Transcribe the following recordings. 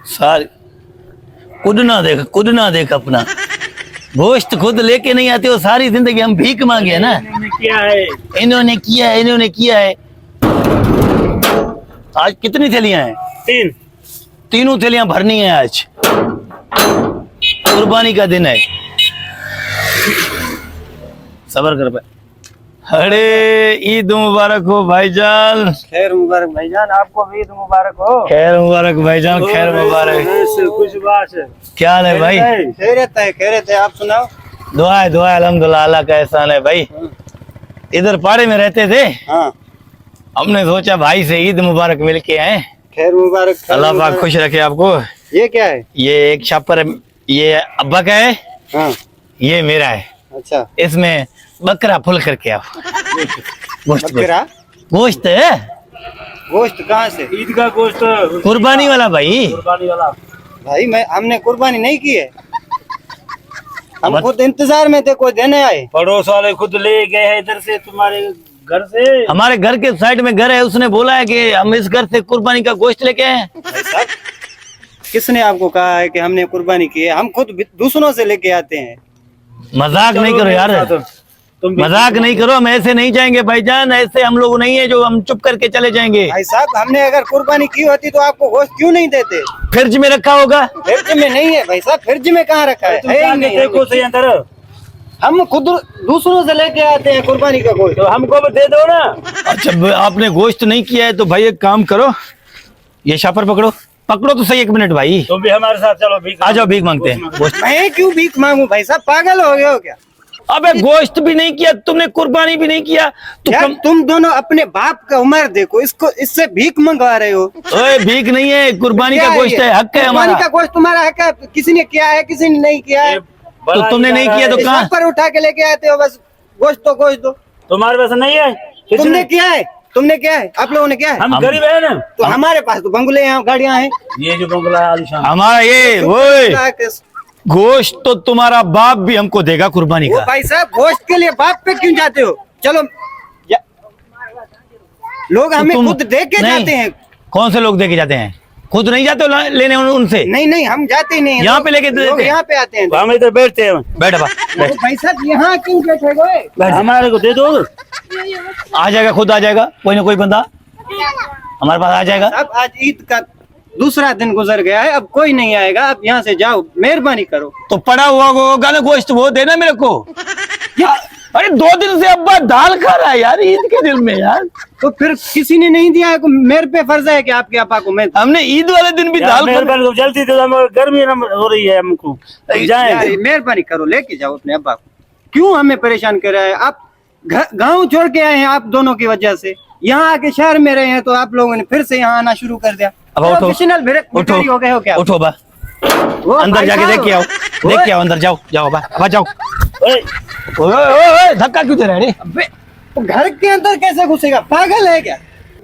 सारी खुद ना देख अपना गोश्त खुद लेके नहीं आते हो। सारी जिंदगी हम भीख मांगे है ना। इन्होंने किया है। आज कितनी थैलियां हैं? तीनों थैलियां भरनी है। आज कुर्बानी का दिन है। सबर कर भाई। अरे ईद मुबारक हो भाईजान। खैर मुबारक भाईजान, आपको भी ईद मुबारक हो। खैर मुबारक भाईजान, खैर मुबारक। कुछ बात है? क्या हाल है भाई? खैरियत है, आप सुनाओ। दुआ है अल्हम्दुलिल्लाह, अल्लाह का एहसान है भाई। इधर पाड़े में रहते थे, हाँ। हमने सोचा भाई से ईद मुबारक मिल के आए। खैर मुबारक। अल्लाह पाक खुश रखे आपको। ये क्या है? ये एक छापर, ये अब्बा का है, हाँ। ये मेरा है। अच्छा। इसमें बकरा फुल करके आओ। बकरा गोश्त है। गोश्त कहाँ से? ईद का गोश्त, कुर्बानी वाला भाई। कुर्बानी वाला भाई हमने कुर्बानी नहीं की है। हम खुद इंतजार में थे, कोई देने आए। पड़ोस वाले खुद ले गए हैं इधर से, तुम्हारे घर से। हमारे घर के साइड में घर है, उसने बोला है कि हम इस घर से कुर्बानी का गोश्त लेके आए। भाई साहब, किसने आपको कहा है कि हमने कुर्बानी की है? हम खुद दूसरों से लेके आते हैं। मजाक नहीं करो यार, मजाक नहीं करो। हम ऐसे नहीं जाएंगे भाईजान, ऐसे हम लोग नहीं है जो हम चुप करके चले जाएंगे। भाई साहब, हमने अगर कुर्बानी की होती तो आपको गोश्त क्यों नहीं देते? फ्रिज में रखा होगा। फ्रिज में नहीं है भाई साहब, फ्रिज में कहाँ रखा है? ही नहीं। देखो सही अंदर, हम खुद दूसरों से लेके आते हैं कुर्बानी का गोश्त। तो हमको भी दे दो ना। अच्छा, आपने गोश्त नहीं किया है तो भाई एक काम करो, ये शापर पकड़ो तो सही। 1 मिनट भाई, तुम भी हमारे साथ चलो, भीख आ जाओ, भीख मांगते हैं। गोश्त, मैं क्यों भीख मांगू? भाई साहब, पागल हो गए हो क्या? अबे गोश्त भी नहीं किया तुमने, कुर्बानी भी नहीं किया तो यार, तुम दोनों अपने बाप का उम्र देखो, इससे भीख मंगवा रहे हो। ओए भीख नहीं है, कुर्बानी का गोश्त है, हक है हमारा। कुर्बानी का गोश्त तुम्हारा हक है। किसी ने किया है, किसी ने नहीं किया है। तो तुमने नहीं किया तो कहाँ? पर उठा के लेके आते हो, बस गोश्त दो। तुम्हारे पास नहीं है? तुमने किया है? आप लोगों ने किया है? हम गरीब है ना। तो हमारे पास तो बंगले हैं, गाड़ियां हैं। ये जो बंगला है आलीशान, हमारा ये ओए गोश्त तो तुम्हारा बाप भी हमको देगा कुर्बानी वो का। भाई साहब, गोश्त के लिए बाप पे क्यों जाते हो? चलो, लोग हमें तुम- खुद दे के नहीं। जाते हैं। कौन से लोग देके जाते हैं? खुद नहीं जाते हो लेने उनसे? नहीं, हम जाते ही नहीं। यहाँ पे लेके देते लोग हैं। यहाँ पे आते हैं। हम इधर बैठते हैं। बैठ बा, वो भाई साहब, यहाँ क्यों बैठे गए? हमारे को दे दो। आ जाएगा, खुद आ जाएगा, कोई ना कोई बंदा हमारे पास आ जाएगा। अब आज ईद का दूसरा दिन गुजर गया है, अब कोई नहीं आएगा। आप यहाँ से जाओ, मेहरबानी करो। तो पड़ा हुआ होगा ना गोश्त, वो देना मेरे को। अरे 2 दिन से अब्बा दाल खा रहा है यार, ईद के दिन में यार। तो फिर किसी ने नहीं दिया है, मेरे पे फर्ज है कि आपके आपा को मैं। हमने ईद वाले दिन भी दाल खा। जल्दी तो गर्मी हो रही है हमको, जाए। मेहरबानी करो, लेके जाओ अपने अब्बा को। क्यों हमें परेशान कर रहा है? आप गाँव छोड़ के आए हैं, आप दोनों की वजह से। यहाँ आके शहर में रहे हैं तो आप लोगों ने फिर से यहाँ आना शुरू कर दिया। अब उठो, प्रोफेशनल भिखारी हो गए हो क्या? उठो बा, अंदर जाके देख के आओ, अंदर जाओ बा, जाओ। ओए धक्का क्यों दे रहा है? तो घर के अंदर कैसे घुसेगा? पागल है क्या?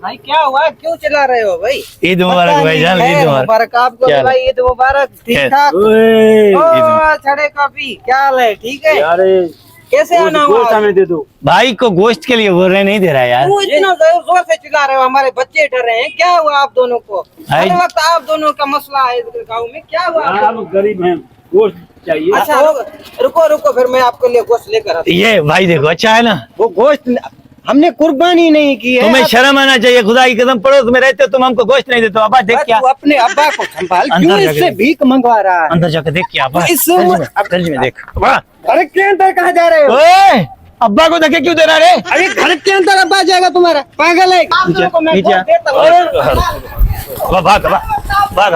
भाई क्या हुआ, क्यों चला रहे हो भाई? ईद मुबारक भाईजान, ईद मुबारक आपको भी भाई, ईद मुबारक। ठीक ठाक? छड़े काफी, क्या हाल है? ठीक है? कैसे आना हुआ? हमें दे दो। भाई को गोश्त के लिए बोल रहे, नहीं दे रहा यार। तू इतना जोर से चिल्ला रहे हो, हमारे बच्चे डर रहे हैं। क्या हुआ आप दोनों को? हर वक्त आप दोनों का मसला है इस गाँव में। क्या हुआ? हम गरीब हैं, गोश्त चाहिए। अच्छा रुको, फिर मैं आपके लिए गोश्त लेकर आता हूं। ये भाई देखो, अच्छा है ना। वो गोश्त हमने कुर्बानी नहीं की है। तुम्हें शर्म आना चाहिए, खुदा की कसम, पड़ोस में रहते हो तुम, हमको गोश्त नहीं देते हो। अब्बा देख क्या, तू अपने अब्बा को संभाल, अंदर क्यों जाके इससे भीख मंगवा रहा है? अंदर जाके देख क्या अब्बा, इस फ्रिज में देख। घर के अंदर कहाँ जा रहे हो? ओए अब्बा को धक्के क्यों दे रहा रे? अरे घर के अंदर अब्बा जाएगा तुम्हारा? पागल है? आप दोनों को मैं नीचे गोश्त देता हूं। भाग